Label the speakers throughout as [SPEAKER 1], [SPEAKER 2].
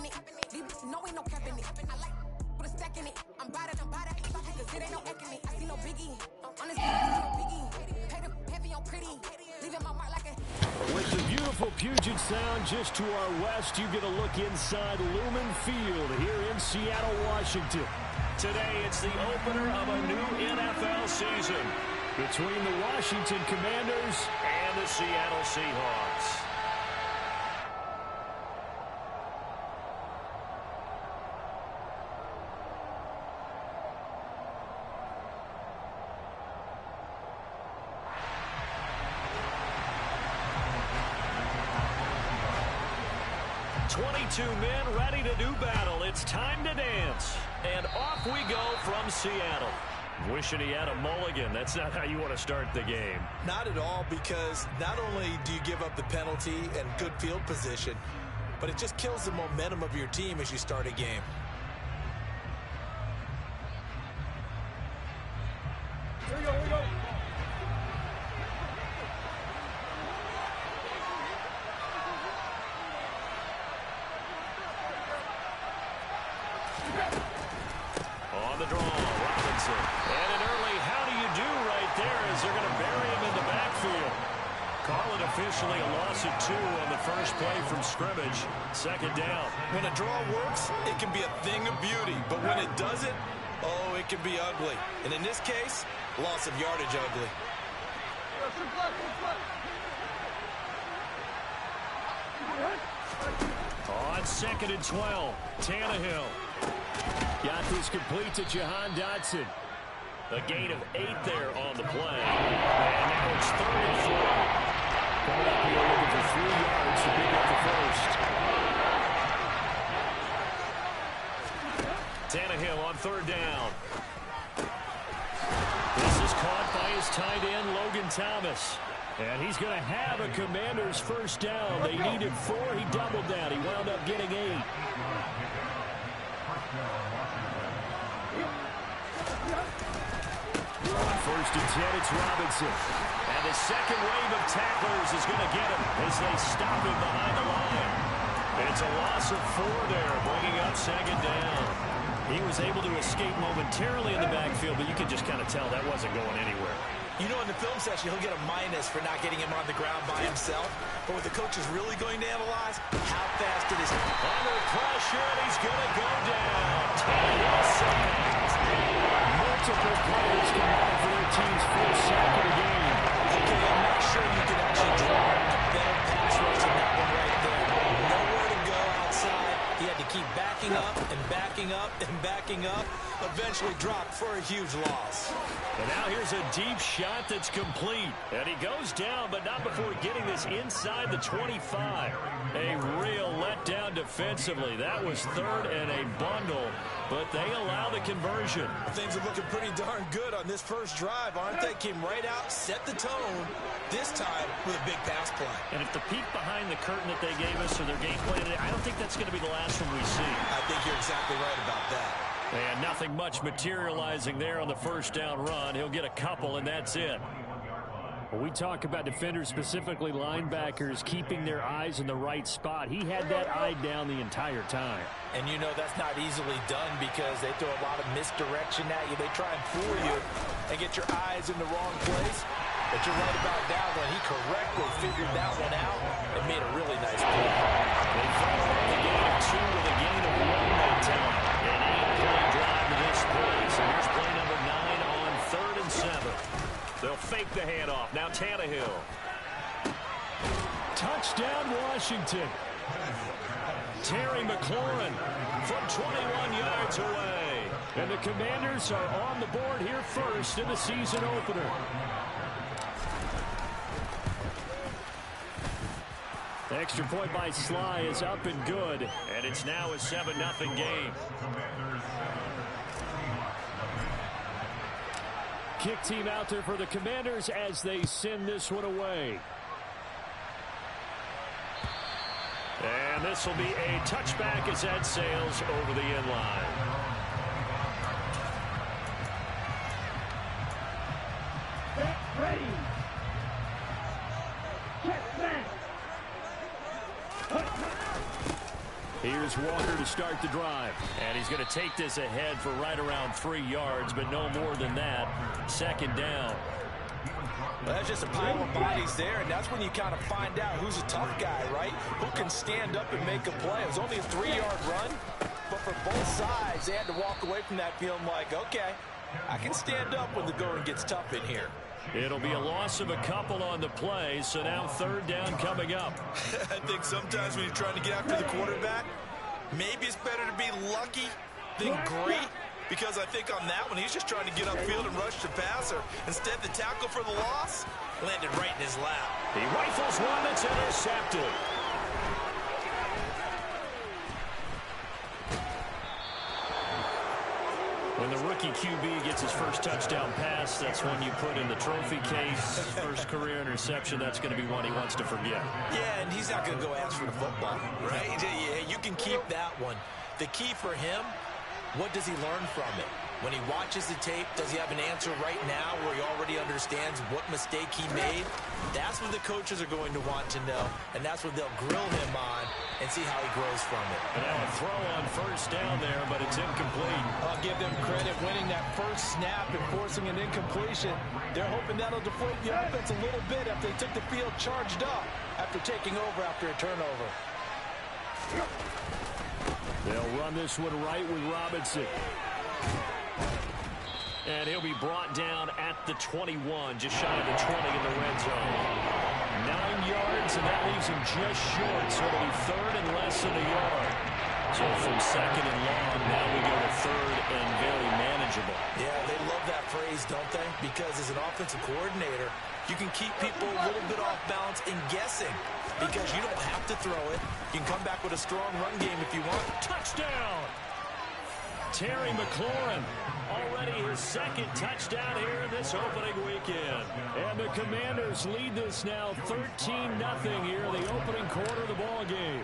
[SPEAKER 1] it. No, ain't no capping it. I like put a stack in it. I'm bad at cause it ain't no acting it. I see no biggie. Honestly, I see no biggie. Pay the heavy on pretty. Leaving my mark like a.
[SPEAKER 2] With the beautiful Puget Sound just to our west, you get a look inside Lumen Field here in Seattle, Washington.
[SPEAKER 3] Today, it's the opener of a new NFL season
[SPEAKER 2] between the Washington Commanders
[SPEAKER 3] and the Seattle Seahawks. Two men ready to do battle. It's time to dance. And off we go from Seattle. Wishing he had a mulligan. That's not how you want to start the game.
[SPEAKER 4] Not at all, because not only do you give up the penalty and good field position, but it just kills the momentum of your team as you start a game.
[SPEAKER 5] Here we go, here we go.
[SPEAKER 3] On the draw, Robinson. And an early how do you do right there as they're going to bury him in the backfield. Call it officially a loss of 2 on the first play from scrimmage. Second down.
[SPEAKER 4] When a draw works, it can be a thing of beauty. But when it doesn't, oh, it can be ugly. And in this case, loss of yardage ugly.
[SPEAKER 3] On 2nd and 12, Tannehill.
[SPEAKER 2] Got this complete to Jahan Dotson.
[SPEAKER 3] A gain of 8 there on the play. And now it's 3rd and 4.
[SPEAKER 2] Coming up here looking for 3 yards to pick up the first.
[SPEAKER 3] Tannehill on 3rd down. This is caught by his tight end, Logan Thomas.
[SPEAKER 2] And he's going to have a Commanders first down. They needed 4. He doubled down. He wound up getting 8. On 1st and 10, it's Robinson.
[SPEAKER 3] And the second wave of tacklers is going to get him as they stop him behind the line. It's a loss of 4 there, bringing up 2nd down.
[SPEAKER 2] He was able to escape momentarily in the backfield, but you can just kind of tell that wasn't going anywhere.
[SPEAKER 4] You know, in the film session, he'll get a minus for not getting him on the ground by himself. But what the coach is really going to analyze, how fast it is.
[SPEAKER 3] Under pressure, and he's going to go down. 10 seconds.
[SPEAKER 2] Multiple players combined for their team's first sack of the game.
[SPEAKER 4] Okay, I'm not sure you can actually draw a better pass rush than that one right there. Nowhere to go outside. He had to keep backing up and backing up and backing up. Eventually dropped for a huge loss.
[SPEAKER 3] And now here's a deep shot that's complete. And he goes down, but not before getting this inside the 25. A real letdown defensively. That was 3rd and a bundle, but they allow the conversion.
[SPEAKER 4] Things are looking pretty darn good on this first drive, aren't they? Came right out, set the tone, this time with a big pass play.
[SPEAKER 3] And if the peek behind the curtain that they gave us or their game plan today, I don't think that's going to be the last one we see.
[SPEAKER 4] I think you're exactly right about that.
[SPEAKER 3] And nothing much materializing there on the first down run. He'll get a couple, and that's it.
[SPEAKER 2] When we talk about defenders, specifically linebackers, keeping their eyes in the right spot, he had that eye down the entire time.
[SPEAKER 4] And you know that's not easily done because they throw a lot of misdirection at you. They try and fool you and get your eyes in the wrong place. But you're right about that one. He correctly figured that one out and made a really nice play.
[SPEAKER 3] They follow up the gain of 2 with a gain of 1, they tell him. An 8-play drive to this play. So here's play number 9 on 3rd and 7. They'll fake the handoff. Now Tannehill.
[SPEAKER 2] Touchdown, Washington.
[SPEAKER 3] Terry McLaurin from 21 yards away.
[SPEAKER 2] And the Commanders are on the board here first in the season opener. The extra point by Sly is up and good.
[SPEAKER 3] And it's now a 7-0 game.
[SPEAKER 2] Kick team out there for the Commanders as they send this one away.
[SPEAKER 3] And this will be a touchback as that sails over the end line.
[SPEAKER 5] Ready. Check back.
[SPEAKER 2] Here's Walker to start the drive.
[SPEAKER 3] And he's going to take this ahead for right around 3 yards, but no more than that. Second down.
[SPEAKER 4] Well, that's just a pile of bodies there, and that's when you kind of find out who's a tough guy, right? Who can stand up and make a play. It was only a 3-yard run, but for both sides, they had to walk away from that feeling like, okay, I can stand up when the going gets tough in here.
[SPEAKER 3] It'll be a loss of a couple on the play, so now third down coming up.
[SPEAKER 6] I think sometimes when you're trying to get after the quarterback, maybe it's better to be lucky than great, because I think on that one, he's just trying to get upfield and rush the passer. Instead, the tackle for the loss landed right in his lap.
[SPEAKER 3] He rifles one that's intercepted. When the rookie QB gets his first touchdown pass, that's when you put in the trophy case. First career interception, that's going to be one he wants to forget.
[SPEAKER 4] Yeah, and he's not going to go ask for the football, right? Yeah, you can keep that one. The key for him, what does he learn from it? When he watches the tape, does he have an answer right now where he already understands what mistake he made? That's what the coaches are going to want to know, and that's what they'll grill him on and see how he grows from it.
[SPEAKER 3] And now a throw on first down there, but it's incomplete.
[SPEAKER 4] I'll give them credit winning that first snap and forcing an incompletion. They're hoping that'll deflate the offense a little bit after they took the field charged up after taking over after a turnover.
[SPEAKER 2] They'll run this one right with Robinson.
[SPEAKER 3] And he'll be brought down at the 21, just shy of the 20 in the red zone. 9 yards, and that leaves him just short, so it'll be third and less than a yard. So from second and long, now we go to third and very manageable.
[SPEAKER 4] Yeah, they love that phrase, don't they? Because as an offensive coordinator, you can keep people a little bit off balance and guessing because you don't have to throw it. You can come back with a strong run game if you want.
[SPEAKER 3] Touchdown! Terry McLaurin, already his second touchdown here in this opening weekend.
[SPEAKER 2] And the Commanders lead this now 13-0 here in the opening quarter of the ball game.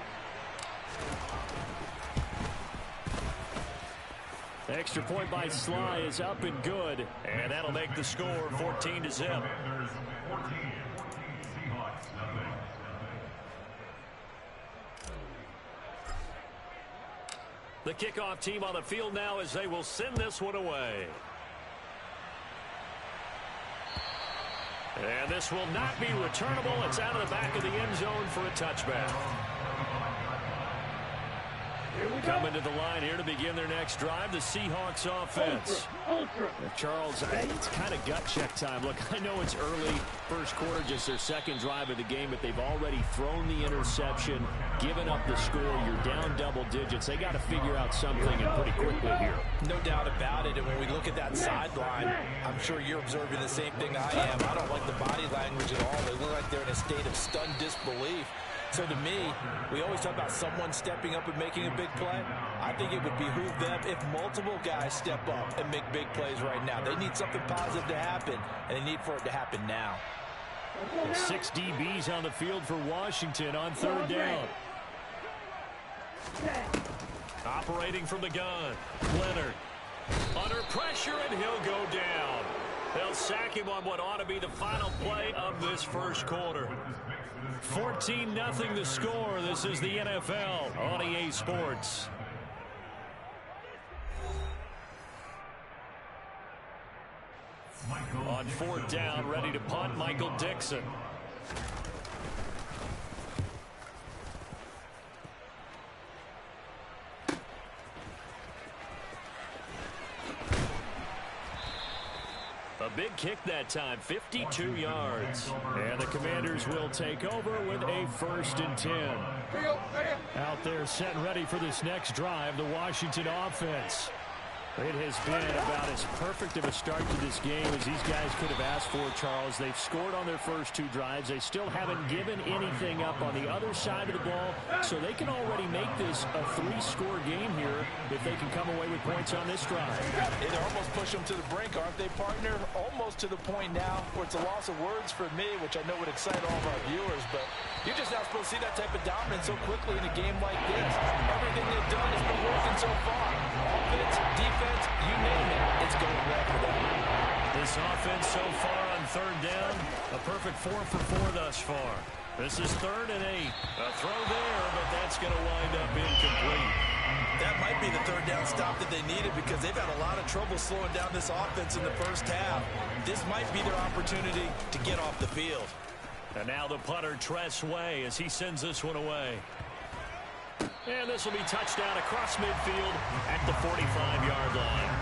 [SPEAKER 2] Extra point by Sly is up and good.
[SPEAKER 3] And that'll make the score 14-0. The kickoff team on the field now as they will send this one away. And this will not be returnable. It's out of the back of the end zone for a touchback. Coming to the line here to begin their next drive, the Seahawks offense.
[SPEAKER 2] Charles, it's kind of gut check time. Look, I know it's early, first quarter, just their second drive of the game, but they've already thrown the interception, given up the score. You're down double digits. They got to figure out something and pretty quickly here.
[SPEAKER 4] No doubt about it. And when we look at that sideline, I'm sure you're observing the same thing I am. I don't like the body language at all. They look like they're in a state of stunned disbelief. So to me, we always talk about someone stepping up and making a big play. I think it would behoove them if multiple guys step up and make big plays right now. They need something positive to happen, and they need for it to happen now.
[SPEAKER 2] 6 DBs on the field for Washington on third down.
[SPEAKER 3] Operating from the gun, Leonard. Under pressure, and he'll go down. They'll sack him on what ought to be the final play of this first quarter. 14-0 the score. This is the NFL on EA Sports. On fourth down, ready to punt, Michael Dixon. A big kick that time, 52 yards.
[SPEAKER 2] And the Commanders will take over with a 1st and 10. Out there set and ready for this next drive, the Washington offense. It has been about as perfect of a start to this game as these guys could have asked for, Charles. They've scored on their first 2 drives. They still haven't given anything up on the other side of the ball, so they can already make this a 3-score game here if they can come away with points on this drive.
[SPEAKER 4] They're almost pushing them to the brink, aren't they, partner? Almost to the point now where it's a loss of words for me, which I know would excite all of our viewers, but you're just not supposed to see that type of dominance so quickly in a game like this. Everything they've done has been working so far. Offense, defense, you name it, it's going well for them.
[SPEAKER 3] This offense so far on third down, a perfect 4 for 4 thus far. This is 3rd and 8. A throw there, but that's it's going to wind up incomplete.
[SPEAKER 6] That might be the third down stop that they needed because they've had a lot of trouble slowing down this offense in the first half. This might be their opportunity to get off the field.
[SPEAKER 3] And now the punter, Tress Way, as he sends this one away. And this will be touchdown across midfield at the 45-yard line.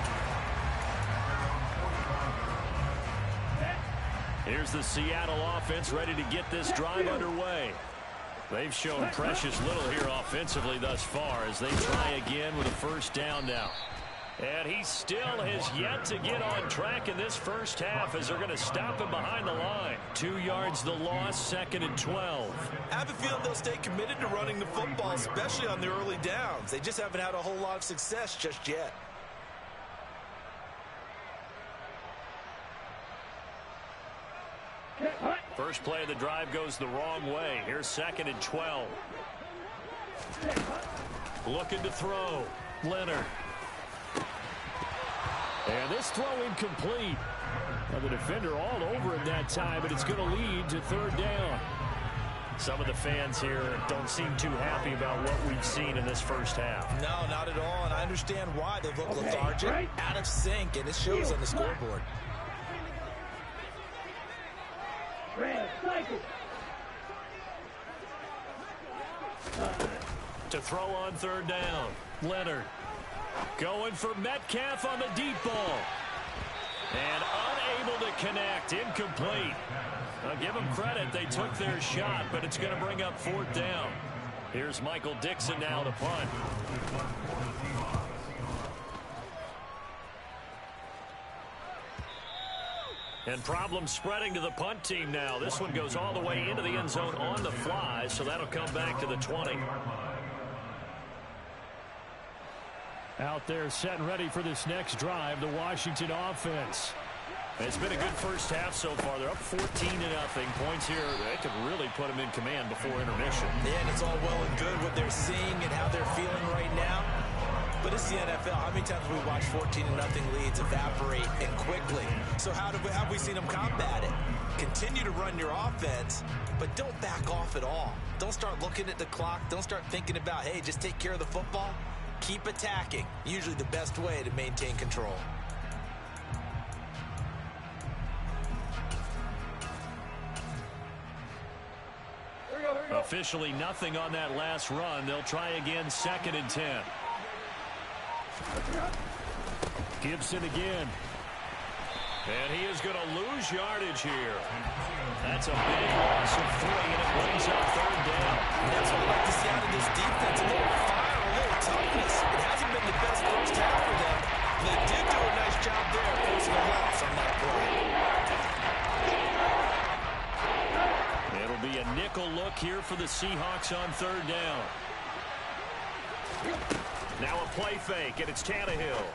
[SPEAKER 3] Here's the Seattle offense ready to get this drive underway. They've shown precious little here offensively thus far as they try again with a first down now. And he still has yet to get on track in this first half as they're going to stop him behind the line. 2 yards the loss, 2nd and 12.
[SPEAKER 6] I have a feeling they'll stay committed to running the football, especially on the early downs. They just haven't had a whole lot of success just yet.
[SPEAKER 3] First play of the drive goes the wrong way. Here's 2nd and 12. Looking to throw. Leonard. And this throw incomplete. Now the defender all over him that time, but it's going to lead to 3rd down. Some of the fans here don't seem too happy about what we've seen in this first half.
[SPEAKER 6] No, not at all, and I understand why. They look lethargic, out of sync, and it shows on the scoreboard.
[SPEAKER 3] To throw on 3rd down. Leonard. Going for Metcalf on the deep ball. And unable to connect. Incomplete. I'll give them credit. They took their shot, but it's going to bring up 4th down. Here's Michael Dixon now to punt. And problems spreading to the punt team now. This one goes all the way into the end zone on the fly, so that'll come back to the 20.
[SPEAKER 2] Out there set and ready for this next drive, the Washington offense.
[SPEAKER 3] It's been a good first half so far. They're up 14-0. Points here, they could really put them in command before intermission.
[SPEAKER 6] Yeah, and it's all well and good what they're seeing and how they're feeling right now. But it's the NFL. How many times have we watched 14-0 leads evaporate and quickly? So how have we seen them combat it? Continue to run your offense, but don't back off at all. Don't start looking at the clock. Don't start thinking about, hey, just take care of the football. Keep attacking. Usually the best way to maintain control.
[SPEAKER 3] Officially nothing on that last run. They'll try again, 2nd and 10.
[SPEAKER 2] Gibson again.
[SPEAKER 3] And he is going to lose yardage here. That's a big loss of 3, and it brings up 3rd down.
[SPEAKER 6] That's what I like to see out of this defense. A little fire, a little toughness. It hasn't been the best first half for them. They did do a nice job there forcing a loss on that play.
[SPEAKER 3] It'll be a nickel look here for the Seahawks on 3rd down. Now a play fake, and it's Tannehill.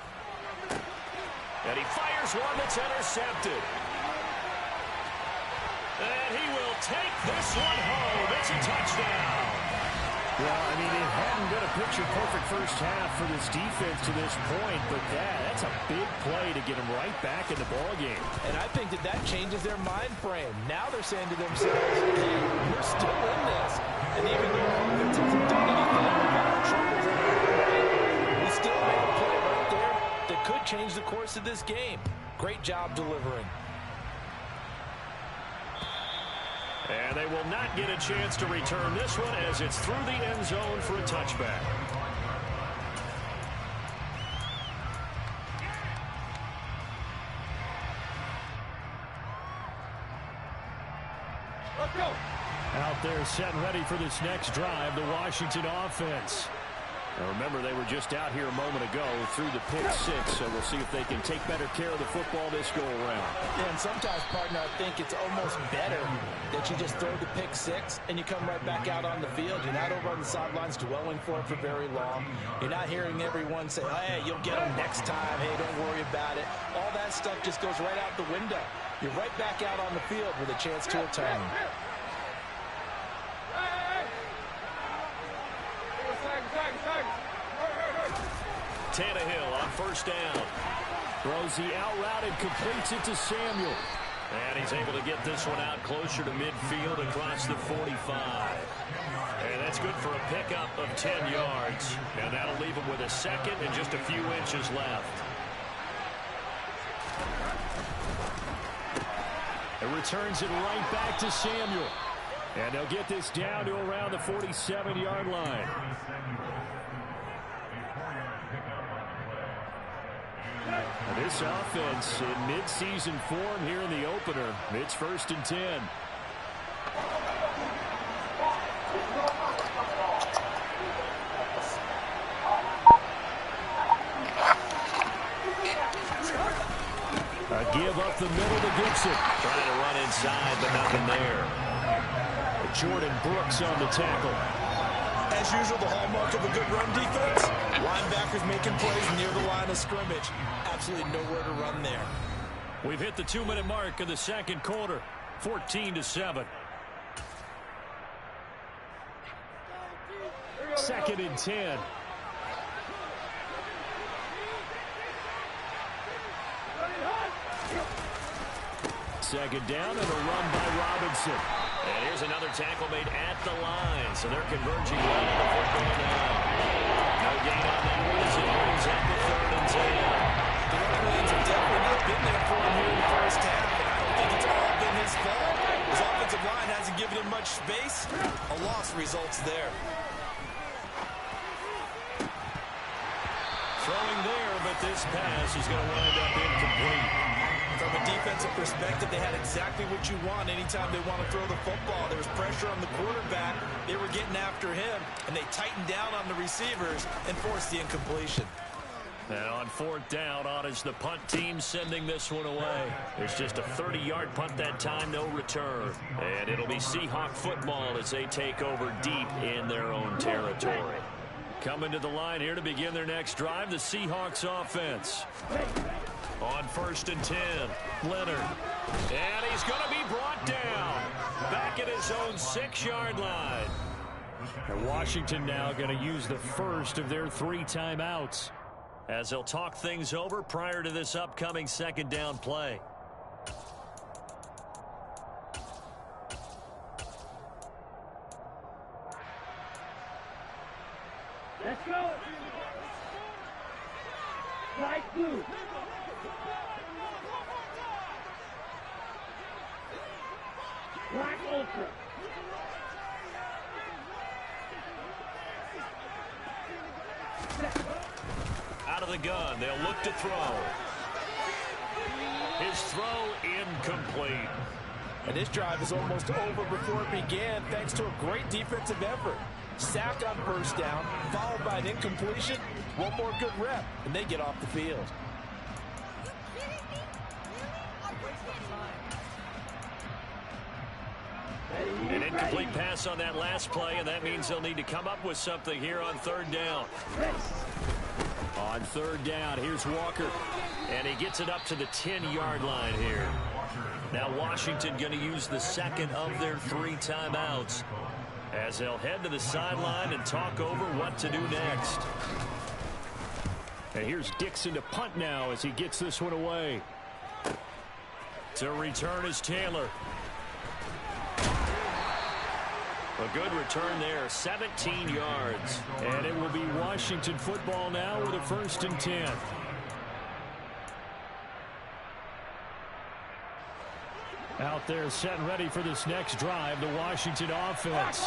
[SPEAKER 3] And he fires one that's intercepted. And he will take this one home. It's a touchdown.
[SPEAKER 2] Well, I mean, it hadn't been a picture-perfect first half for this defense to this point, but that's a big play to get them right back in the ballgame.
[SPEAKER 4] And I think that changes their mind frame. Now they're saying to themselves, hey, we're still in this. And even though our offense hasn't done anything, we've had our troubles in it. We still made a play right there that could change the course of this game. Great job delivering.
[SPEAKER 3] And they will not get a chance to return this one as it's through the end zone for a touchback.
[SPEAKER 5] Let's go.
[SPEAKER 2] Out there set and ready for this next drive, the Washington offense. Now remember, they were just out here a moment ago through the pick 6, so we'll see if they can take better care of the football this go-around.
[SPEAKER 4] Yeah, and sometimes, partner, I think it's almost better that you just throw the pick 6 and you come right back out on the field. You're not over on the sidelines dwelling for it for very long. You're not hearing everyone say, hey, you'll get them next time. Hey, don't worry about it. All that stuff just goes right out the window. You're right back out on the field with a chance to atone.
[SPEAKER 3] Tannehill on first down.
[SPEAKER 2] Throws the out route and completes it to Samuel.
[SPEAKER 3] And he's able to get this one out closer to midfield across the 45. And that's good for a pickup of 10 yards. And that'll leave him with a second and just a few inches left.
[SPEAKER 2] It returns it right back to Samuel. And they'll get this down to around the 47-yard line. This offense in mid-season form here in the opener. It's 1st and 10. A give up the middle to Gibson.
[SPEAKER 3] Trying to run inside, but nothing there.
[SPEAKER 2] Jordan Brooks on the tackle.
[SPEAKER 4] As usual, the hallmark of a good run defense, linebackers making plays near the line of scrimmage. Absolutely nowhere to run there.
[SPEAKER 2] We've hit the 2-minute mark of the second quarter. 14-7. 2nd and 10. Second down and a run by Robinson.
[SPEAKER 3] And here's another tackle made at the line. So they're converging right on the football now. No gain on that one as it brings up the 3rd and 10.
[SPEAKER 4] The run lanes have definitely not been there for him here in the first half. And I don't think it's all been his fault. His offensive line hasn't given him much space. A loss results there.
[SPEAKER 3] Throwing there, but this pass is going to wind up incomplete.
[SPEAKER 4] From a defensive perspective, they had exactly what you want anytime they want to throw the football. There was pressure on the quarterback. They were getting after him, and they tightened down on the receivers and forced the incompletion.
[SPEAKER 3] And on 4th down, on is the punt team sending this one away. It's just a 30-yard punt that time, no return. And it'll be Seahawk football as they take over deep in their own territory. Coming to the line here to begin their next drive, the Seahawks offense. On 1st and 10, Leonard. And he's going to be brought down. Back at his own 6-yard line.
[SPEAKER 2] And Washington now going to use the first of their 3 timeouts,
[SPEAKER 3] as they'll talk things over prior to this upcoming 2nd down play.
[SPEAKER 5] Let's go. Light blue. Black ultra.
[SPEAKER 3] Out of the gun, they'll look to throw. His throw incomplete.
[SPEAKER 4] And this drive is almost over before it began thanks to a great defensive effort. Sack on 1st down, followed by an incompletion. One more good rep, and they get off the field.
[SPEAKER 3] An incomplete pass on that last play, and that means they'll need to come up with something here on 3rd down.
[SPEAKER 2] On 3rd down, here's Walker.
[SPEAKER 3] And he gets it up to the 10-yard line here. Now Washington going to use the 2nd of their 3 timeouts, as they'll head to the sideline and talk over what to do next.
[SPEAKER 2] And here's Dixon to punt now as he gets this one away.
[SPEAKER 3] To return is Taylor. A good return there, 17 yards.
[SPEAKER 2] And it will be Washington football now with a 1st and 10. Out there set and ready for this next drive, the Washington offense.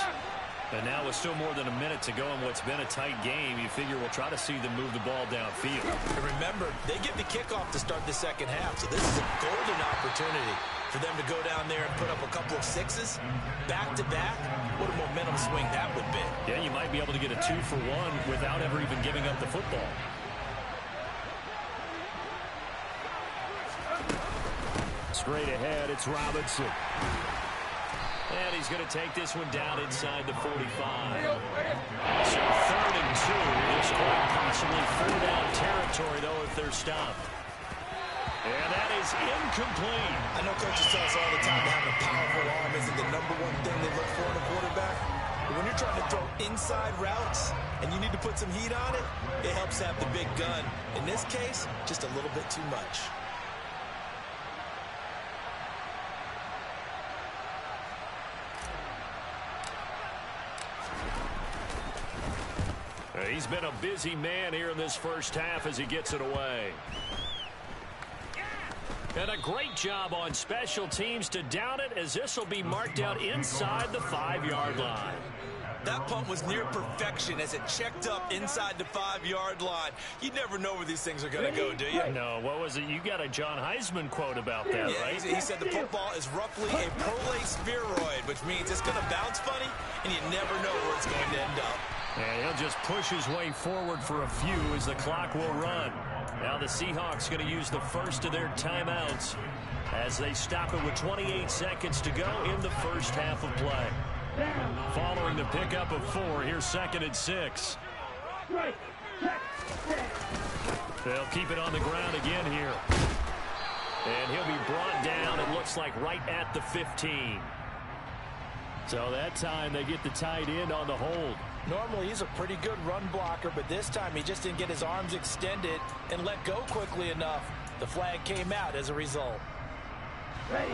[SPEAKER 3] And now with still more than a minute to go in what's been a tight game, you figure we'll try to see them move the ball downfield.
[SPEAKER 4] And remember, they get the kickoff to start the 2nd half, so this is a golden opportunity for them to go down there and put up a couple of 6s back-to-back. What a momentum swing that would be.
[SPEAKER 3] Yeah, you might be able to get a 2-for-1 without ever even giving up the football.
[SPEAKER 2] Straight ahead, it's Robinson.
[SPEAKER 3] And he's going to take this one down inside the 45. So 3rd and 2. This quite possibly 4-down territory, though, if they're stopped. And that is incomplete.
[SPEAKER 4] I know coaches tell us all the time that having a powerful arm isn't the #1 thing they look for in a quarterback. But when you're trying to throw inside routes and you need to put some heat on it, it helps have the big gun. In this case, just a little bit too much.
[SPEAKER 3] He's been a busy man here in this first half as he gets it away. And a great job on special teams to down it, as this will be marked out inside the 5-yard line.
[SPEAKER 6] That punt was near perfection as it checked up inside the 5-yard line. You never know where these things are going to go, do you?
[SPEAKER 3] No, what was it? You got a John Heisman quote about that,
[SPEAKER 6] yeah,
[SPEAKER 3] right?
[SPEAKER 6] He said the football is roughly a prolate spheroid, which means it's going to bounce funny, and you never know where it's going to end up.
[SPEAKER 3] And he'll just push his way forward for a few as the clock will run. Now the Seahawks going to use the first of their timeouts as they stop it with 28 seconds to go in the first half of play. Following the pickup of 4, here's 2nd and 6. They'll keep it on the ground again here. And he'll be brought down, it looks like, right at the 15. So that time they get the tight end on the hold.
[SPEAKER 4] Normally he's a pretty good run blocker, but this time he just didn't get his arms extended and let go quickly enough. The flag came out as a result.
[SPEAKER 5] Ready.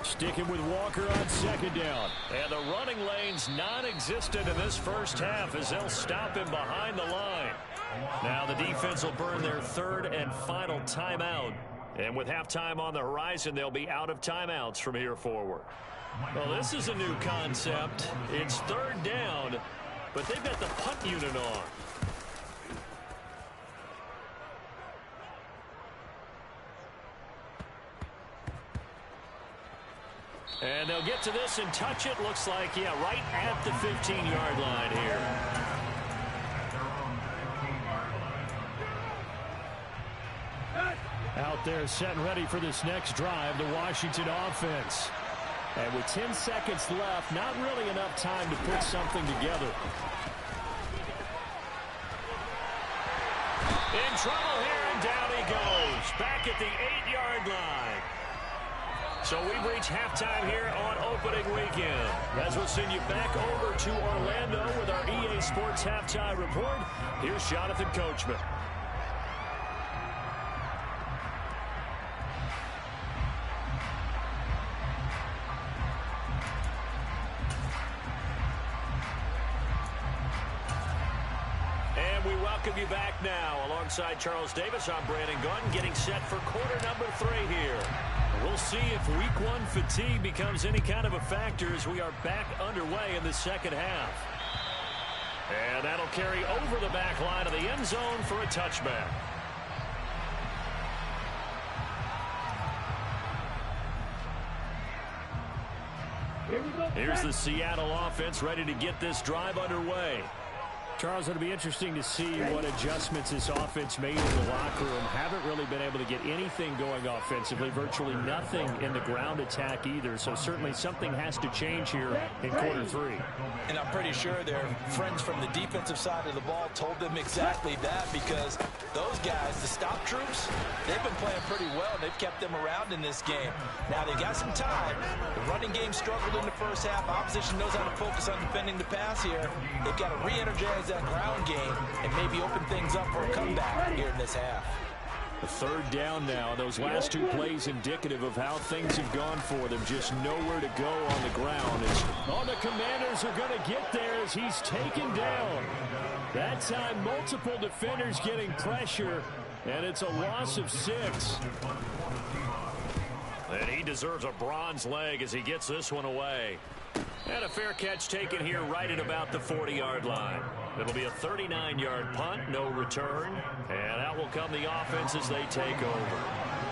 [SPEAKER 2] Sticking with Walker on 2nd down.
[SPEAKER 3] And the running lane's non-existent in this first half as they'll stop him behind the line. Now the defense will burn their 3rd and final timeout. And with halftime on the horizon, they'll be out of timeouts from here forward. Well, this is a new concept. It's 3rd down, but they've got the punt unit on. And they'll get to this and touch it. Looks like, yeah, right at the 15-yard line here.
[SPEAKER 2] Out there set and ready for this next drive, the Washington offense. And with 10 seconds left, not really enough time to put something together.
[SPEAKER 3] In trouble here, and down he goes. Back at the 8-yard line. So we've reached halftime here on opening weekend. As we'll send you back over to Orlando with our EA Sports Halftime Report. Here's Jonathan Coachman. Welcome you back now. Alongside Charles Davis, I'm Brandon Gordon, getting set for quarter number 3 here. We'll see if week 1 fatigue becomes any kind of a factor as we are back underway in the second half. And that'll carry over the back line of the end zone for a touchback. Here's the Seattle offense ready to get this drive underway.
[SPEAKER 2] Charles, it'll be interesting to see what adjustments this offense made in the locker room. Haven't really been able to get anything going offensively, virtually nothing in the ground attack either. So certainly something has to change here in quarter 3.
[SPEAKER 4] And I'm pretty sure their friends from the defensive side of the ball told them exactly that, because those guys, the stop troops, they've been playing pretty well. They've kept them around in this game. Now they got some time. The running game struggled in the first half. Opposition knows how to focus on defending the pass here. They've got to re-energize that ground game and maybe open things up for a comeback here in this half.
[SPEAKER 2] The 3rd down now. Those last 2 plays indicative of how things have gone for them. Just nowhere to go on the ground. The Commanders are going to get there as he's taken down. That time, multiple defenders getting pressure, and it's a loss of 6.
[SPEAKER 3] And he deserves a bronze leg as he gets this one away. And a fair catch taken here right at about the 40-yard line. It'll be a 39-yard punt, no return. And out will come the offense as they take over.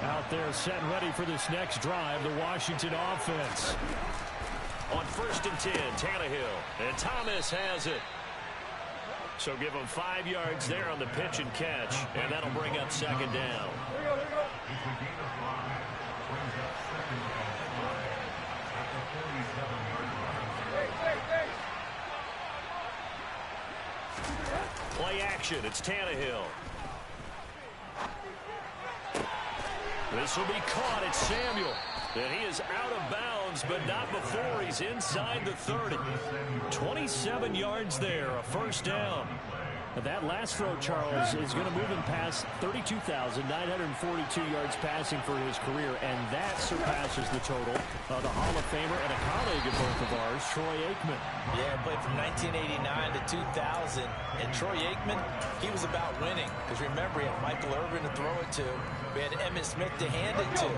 [SPEAKER 2] Out there set and ready for this next drive, the Washington offense.
[SPEAKER 3] On 1st and 10, Tannehill. And Thomas has it. So give him 5 yards there on the pitch and catch. And that'll bring up 2nd down. Play action. It's Tannehill. This will be caught. It's Samuel. And he is out of bounds, but not before he's inside the 30. 27 yards there, a 1st down.
[SPEAKER 2] That last throw, Charles, is going to move him past 32,942 yards passing for his career, and that surpasses the total of the Hall of Famer and a college colleague of both of ours, Troy Aikman.
[SPEAKER 4] Yeah, played from 1989 to 2000. And Troy Aikman, he was about winning. Because remember, he had Michael Irvin to throw it to. We had Emmitt Smith to hand it to.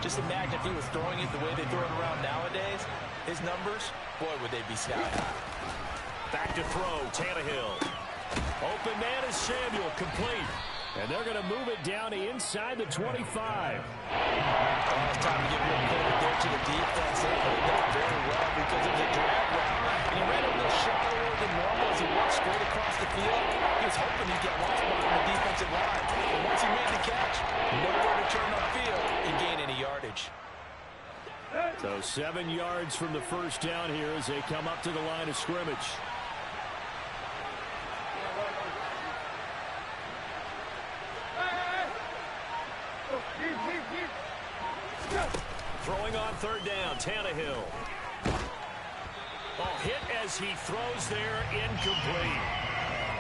[SPEAKER 4] Just imagine if he was throwing it the way they throw it around nowadays. His numbers, boy, would they be sky high.
[SPEAKER 3] Back to throw, Tannehill. Open man is Samuel, complete.
[SPEAKER 2] And they're going to move it down to inside the 25.
[SPEAKER 4] It's time to give real credit there to the defense. They played that very well because it was a drag route. And he ran a little shallower than normal as he walked straight across the field. He was hoping he'd get lost behind the defensive line. But once he made the catch, nowhere to turn upfield and gain any yardage.
[SPEAKER 2] So 7 yards from the first down here as they come up to the line of scrimmage.
[SPEAKER 3] Throwing on third down, Tannehill. Ball hit as he throws there, incomplete.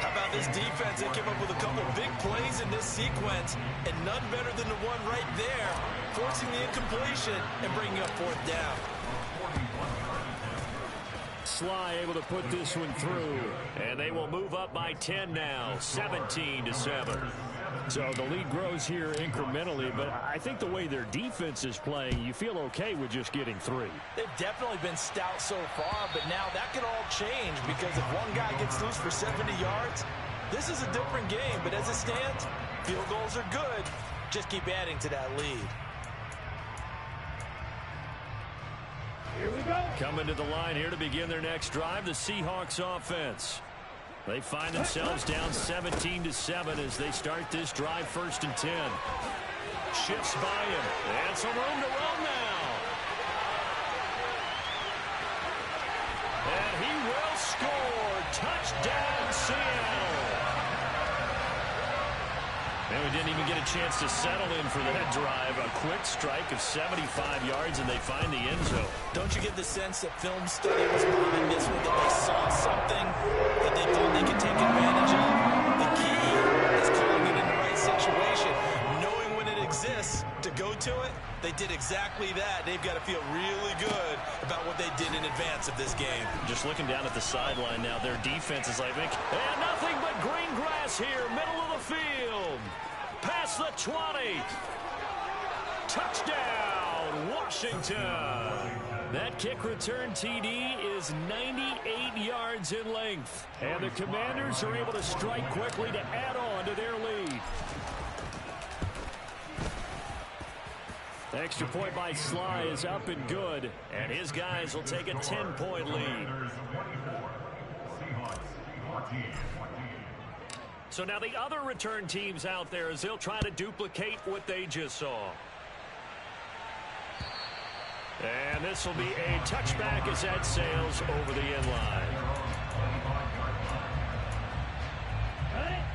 [SPEAKER 6] How about this defense? They came up with a couple big plays in this sequence, and none better than the one right there, forcing the incompletion and bringing up fourth down.
[SPEAKER 2] Sly able to put this one through.
[SPEAKER 3] And they will move up by 10 now, 17-7.
[SPEAKER 2] So the lead grows here incrementally, but I think the way their defense is playing, you feel okay with just getting 3.
[SPEAKER 4] They've definitely been stout so far, but now that could all change because if one guy gets loose for 70 yards, this is a different game. But as it stands, field goals are good. Just keep adding to that lead.
[SPEAKER 5] Here we go.
[SPEAKER 2] Coming to the line here to begin their next drive, the Seahawks offense. They find themselves down 17-7 as they start this drive, 1st and 10. Shifts by him, and some room to run now. And he will score. Touchdown, Seattle. And we didn't even get a chance to settle in for that drive. A quick strike of 75 yards, and they find the end zone.
[SPEAKER 4] Don't you get the sense that film study was behind this one, that they saw something that they thought they could take advantage of? The key is calling it in the right situation. Knowing when it exists to go to it, they did exactly that. They've got to feel really good about what they did in advance of this game.
[SPEAKER 3] Just looking down at the sideline now, their defense is like, and nothing but green grass here, middle of the field. Past the 20. Touchdown, Washington. That kick return TD is 98 yards in length. And the Commanders are able to strike quickly to add on to their lead. Extra point by Sly is up and good. And his guys will take a 10-point lead. So now the other return teams out there as they'll try to duplicate what they just saw. And this will be a touchback as that sails over the end line.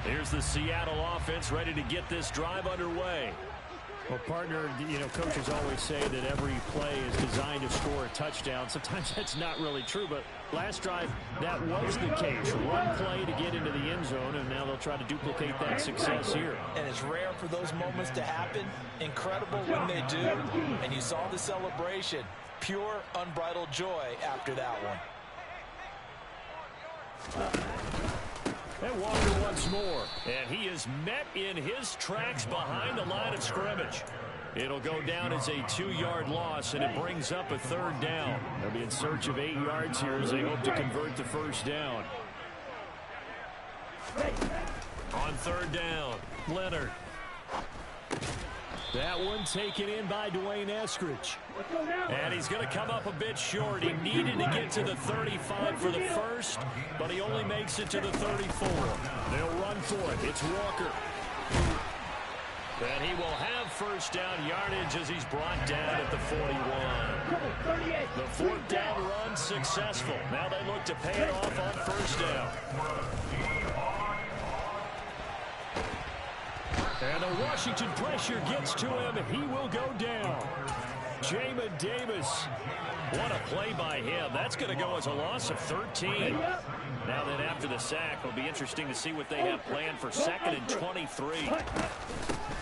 [SPEAKER 3] Here's the Seattle offense ready to get this drive underway.
[SPEAKER 2] Well, partner, coaches always say that every play is designed to score a touchdown. Sometimes that's not really true, but last drive, that was the case. One play to get into the end zone, and now they'll try to duplicate that success here.
[SPEAKER 4] And it's rare for those moments to happen. Incredible when they do. And you saw the celebration. Pure, unbridled joy after that one.
[SPEAKER 2] And Walker once more. And he is met in his tracks behind the line of scrimmage. It'll go down as a 2-yard loss, and it brings up a 3rd down. They'll be in search of 8 yards here as they hope to convert the 1st down. On 3rd down, Leonard. That one taken in by Dwayne Eskridge. And he's going to come up a bit short. He needed to get to the 35 for the first, but he only makes it to the 34. They'll run for it. It's Walker. And he will have 1st down yardage as he's brought down at the 41. The 4th down run successful. Now they look to pay it off on 1st down. And the Washington pressure gets to him. He will go down. Jamin Davis
[SPEAKER 3] What a play by him. That's going to go as a loss of 13. Now then, after the sack, it'll be interesting to see what they have planned for 2nd and 23.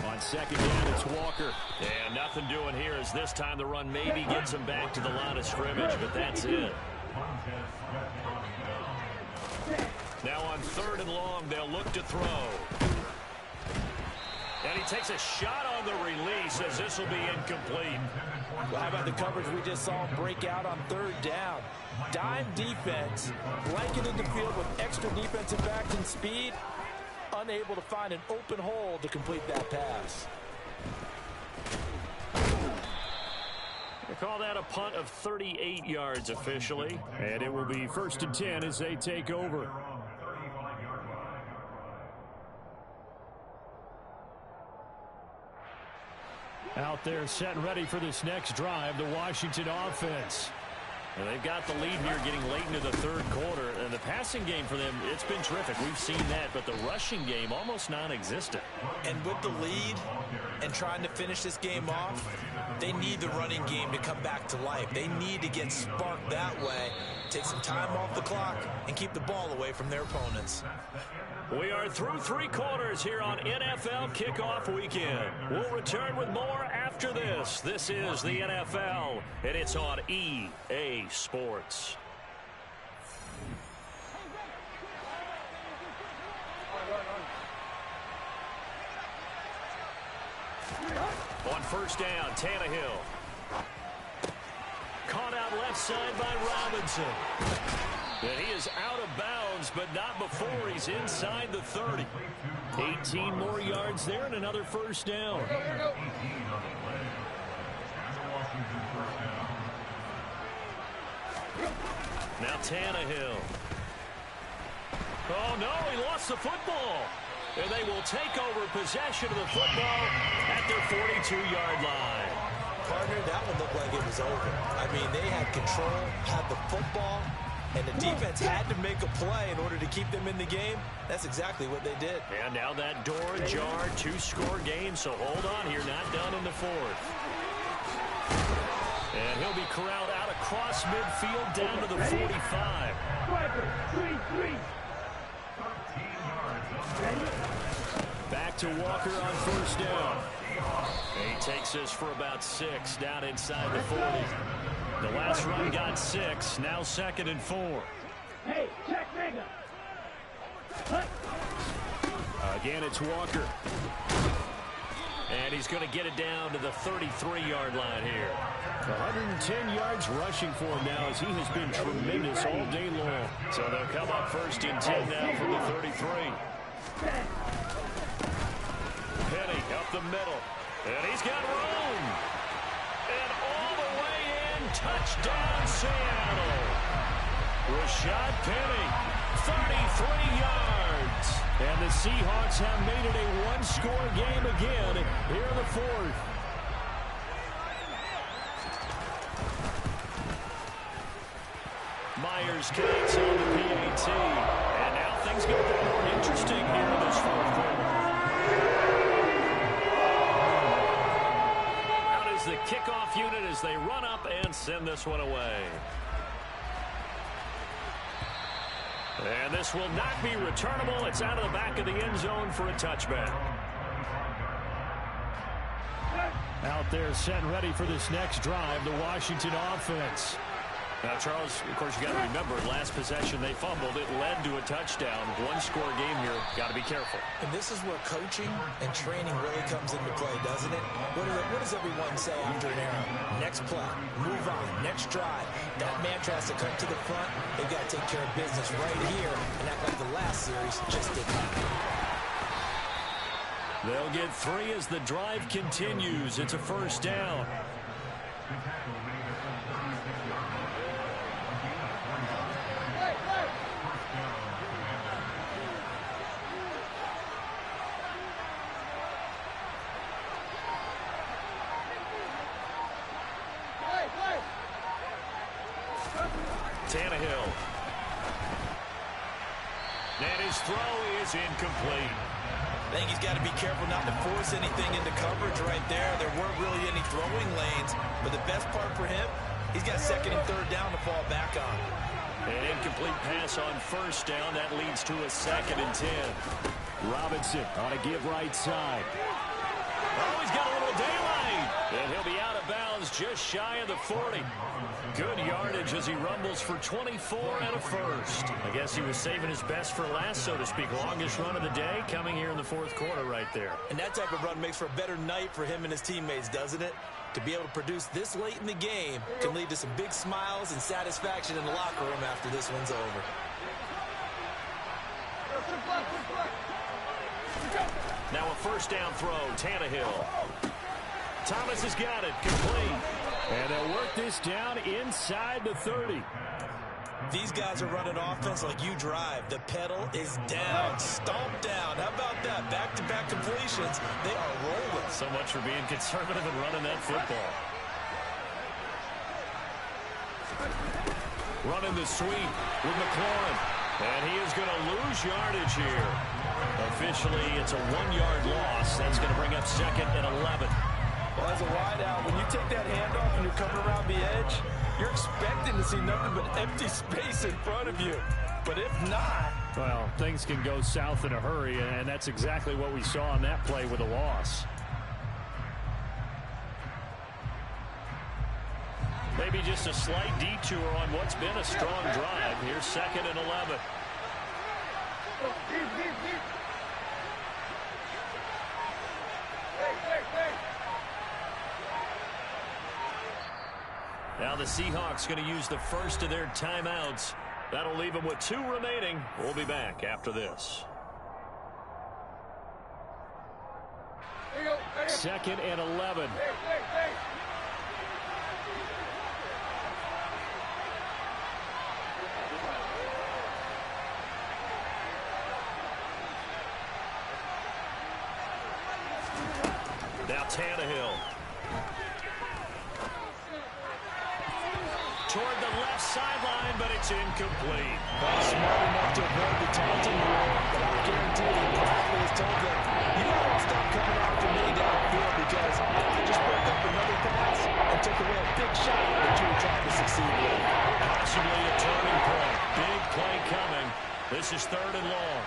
[SPEAKER 3] On 2nd down, it's Walker. And nothing doing here as this time the run maybe gets him back to the line of scrimmage, but that's it. Now on 3rd and long, they'll look to throw. And he takes a shot on the release as this will be incomplete.
[SPEAKER 4] Well, how about the coverage we just saw him break out on 3rd down? Dime defense, blanketed the field with extra defensive backs and speed, unable to find an open hole to complete that pass.
[SPEAKER 3] They call that a punt of 38 yards officially.
[SPEAKER 2] And it will be 1st and 10 as they take over. Out there set and ready for this next drive, the Washington offense.
[SPEAKER 3] And they've got the lead here getting late into the 3rd quarter. And the passing game for them, it's been terrific. We've seen that, but the rushing game almost non-existent.
[SPEAKER 4] And with the lead and trying to finish this game off, they need the running game to come back to life. They need to get sparked that way, take some time off the clock, and keep the ball away from their opponents.
[SPEAKER 3] We are through 3 quarters here on NFL Kickoff Weekend. We'll return with more after this. This is the NFL, and it's on EA Sports. On 1st down, Tannehill. Caught out left side by Robinson. And he is out of bounds, but not before he's inside the 30. 18 more yards there and another 1st down. Now Tannehill. Oh, no, he lost the football. And they will take over possession of the football at their 42-yard line.
[SPEAKER 4] Partner, that one looked like it was over. I mean, they had control, had the football, and the defense had to make a play in order to keep them in the game. That's exactly what they did.
[SPEAKER 3] And now that door ajar, 2-score game, so hold on here, not done in the 4th. And he'll be corralled out across midfield down to the 45. Back to Walker on 1st down. And he takes this for about 6 down inside the 40. The last run got 6. Now 2nd and 4.
[SPEAKER 5] Hey, check nigga.
[SPEAKER 2] Again, it's Walker.
[SPEAKER 3] And he's going to get it down to the 33-yard line here.
[SPEAKER 2] 110 yards rushing for him now as he has been tremendous all day long.
[SPEAKER 3] So they'll come up 1st and 10 now from the 33. Penny up the middle. And he's got room. And all the way in, touchdown Seattle. Rashad Penny, 33 yards.
[SPEAKER 2] And the Seahawks have made it a 1-score game again here in the 4th.
[SPEAKER 3] Myers connects on the PAT. And now things get a bit more interesting here in this 4th quarter. Out is the kickoff unit as they run up and send this one away. And this will not be returnable. It's out of the back of the end zone for a touchback.
[SPEAKER 2] Out there set and ready for this next drive, the Washington offense.
[SPEAKER 3] Now, Charles, of course, you got to remember, last possession they fumbled. It led to a touchdown. 1-score game here. Got to be careful.
[SPEAKER 4] And this is where coaching and training really comes into play, doesn't it? What does everyone say after an error? Next play, move on, next drive. That man tries to come to the front. They've got to take care of business right here and act like the last series just didn't happen.
[SPEAKER 3] They'll get 3 as the drive continues. It's a 1st down. Tannehill. And his throw is incomplete.
[SPEAKER 4] I think he's got to be careful not to force anything into coverage right there. There weren't really any throwing lanes, but the best part for him,
[SPEAKER 6] he's got second and third down to fall back on.
[SPEAKER 3] An incomplete pass on first down. That leads to a 2nd and 10.
[SPEAKER 2] Robinson on a give right side.
[SPEAKER 3] Oh, he's got a little daylight. And he'll be out of bounds just shy of the 40. Good yardage as he rumbles for 24 and a first. I guess he was saving his best for last, so to speak. Longest run of the day coming here in the 4th quarter right there.
[SPEAKER 6] And that type of run makes for a better night for him and his teammates, doesn't it? To be able to produce this late in the game can lead to some big smiles and satisfaction in the locker room after this one's over.
[SPEAKER 3] Now a first down throw, Tannehill. Thomas has got it, complete.
[SPEAKER 2] And they'll work this down inside the 30.
[SPEAKER 6] These guys are running offense like you drive. The pedal is down, stomped down. How about that? Back-to-back completions. They are rolling.
[SPEAKER 3] So much for being conservative and running that football. Running the sweep with McLaurin. And he is going to lose yardage here. Officially, it's a 1-yard loss. That's going to bring up 2nd and 11.
[SPEAKER 6] Well, as a wideout, when you take that handoff and you're coming around the edge, you're expecting to see nothing but empty space in front of you. But if not...
[SPEAKER 2] Well, things can go south in a hurry, and that's exactly what we saw on that play with a loss.
[SPEAKER 3] Maybe just a slight detour on what's been a strong drive. Here's 2nd and 11. Now the Seahawks going to use the first of their timeouts. That'll leave them with 2 remaining. We'll be back after this.
[SPEAKER 2] 2nd and 11.
[SPEAKER 3] Now Tannehill. Toward the left sideline, but it's incomplete.
[SPEAKER 6] Smart enough to avoid the taunting rule, but I guarantee he probably has told them, you don't want to stop coming after me downfield because I just broke up another pass and took away a big shot that you were trying to succeed with.
[SPEAKER 3] Possibly a turning point. Big play coming. This is 3rd and long.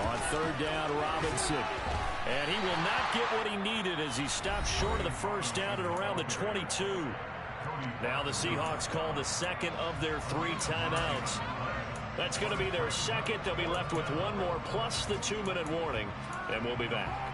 [SPEAKER 2] On 3rd down, Robinson.
[SPEAKER 3] And he will not get what he needed as he stopped short of the first down at around the 22. Now the Seahawks call the 2nd of their 3 timeouts. That's going to be their 2nd. They'll be left with 1 more plus the 2-minute warning, and we'll be back.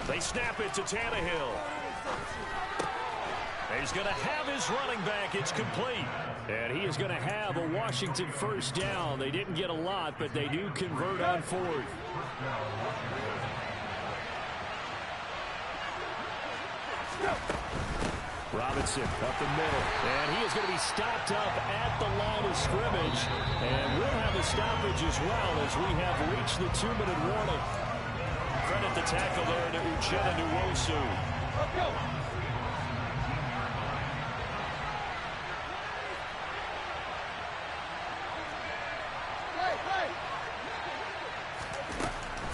[SPEAKER 3] They snap it to Tannehill. He's going to have his running back. It's complete.
[SPEAKER 2] And he is going to have a Washington first down. They didn't get a lot, but they do convert on 4th. Robinson up the middle. And he is going to be stopped up at the line of scrimmage. And we'll have a stoppage as well as we have reached the 2-minute warning.
[SPEAKER 3] Credit the tackle there to Uchenna Nwosu.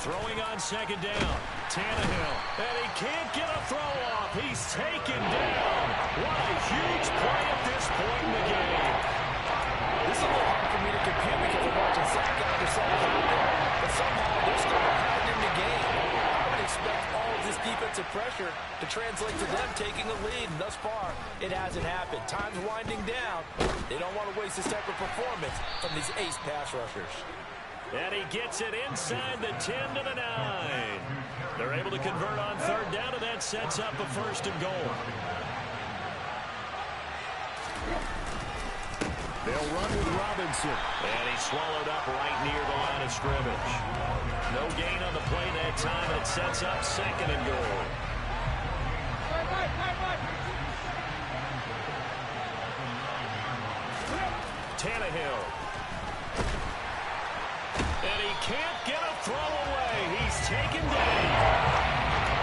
[SPEAKER 3] Throwing on 2nd down. Tannehill. And he can't get a throw off. He's taken down. What a huge play at this point in the game.
[SPEAKER 6] This is a little hard for me to compute because I'm watching sack after sack out there, but somehow they're still behind in the game. I would expect all of this defensive pressure to translate to them taking a lead, and thus far, it hasn't happened. Time's winding down. They don't want to waste this type of performance from these ace pass rushers.
[SPEAKER 3] And he gets it inside the 10 to the 9. They're able to convert on 3rd down, and that sets up a 1st and goal.
[SPEAKER 2] They'll run with Robinson.
[SPEAKER 3] And he's swallowed up right near the line of scrimmage. No gain on the play that time, and it sets up 2nd and goal. Tannehill. And he can't get a throw away. He's taken down.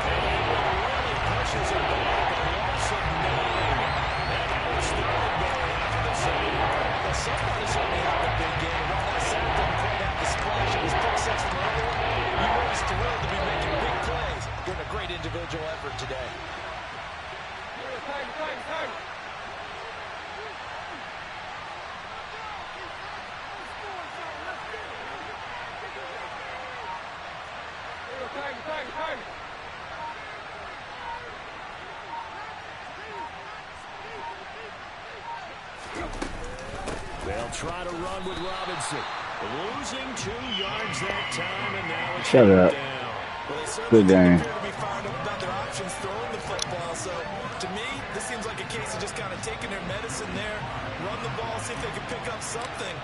[SPEAKER 3] And he will
[SPEAKER 2] They'll try to run with Robinson. Losing 2 yards that time, and now it's
[SPEAKER 7] Shut up.
[SPEAKER 2] down.
[SPEAKER 6] Well,
[SPEAKER 7] Good game.
[SPEAKER 6] appear to be fired up about their options throwing the football. So, to me, this seems like a case of just kind of taking their medicine there, run the ball, see if they can pick up something.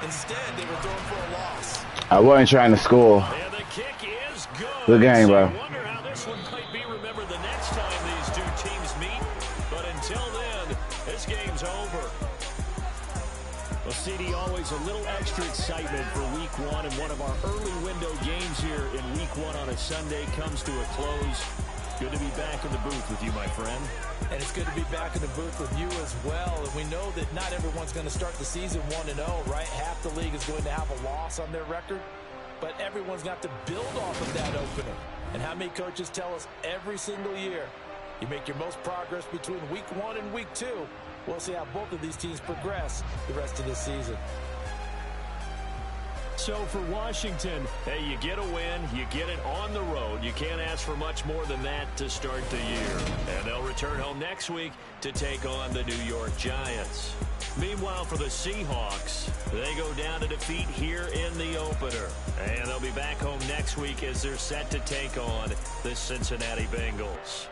[SPEAKER 6] Instead, they were throwing for a loss.
[SPEAKER 7] I wasn't trying to score.
[SPEAKER 2] And the kick is good.
[SPEAKER 7] Good game, bro.
[SPEAKER 2] I wonder how this one might be remembered the next time these two teams meet. But until then, this game's over. Well, CD, always a little extra excitement for Week 1, and one of our early window games here in Week 1 on a Sunday comes to a close. Good to be back in the booth with you, my friend.
[SPEAKER 4] And it's good to be back in the booth with you as well. And we know that not everyone's going to start the season 1-0, right? Half the league is going to have a loss on their record. But everyone's got to build off of that opener. And how many coaches tell us every single year, you make your most progress between Week 1 and Week 2. We'll see how both of these teams progress the rest of this season.
[SPEAKER 2] So for Washington, hey, you get a win, you get it on the road. You can't ask for much more than that to start the year. And they'll return home next week to take on the New York Giants. Meanwhile, for the Seahawks, they go down to defeat here in the opener. And they'll be back home next week as they're set to take on the Cincinnati Bengals.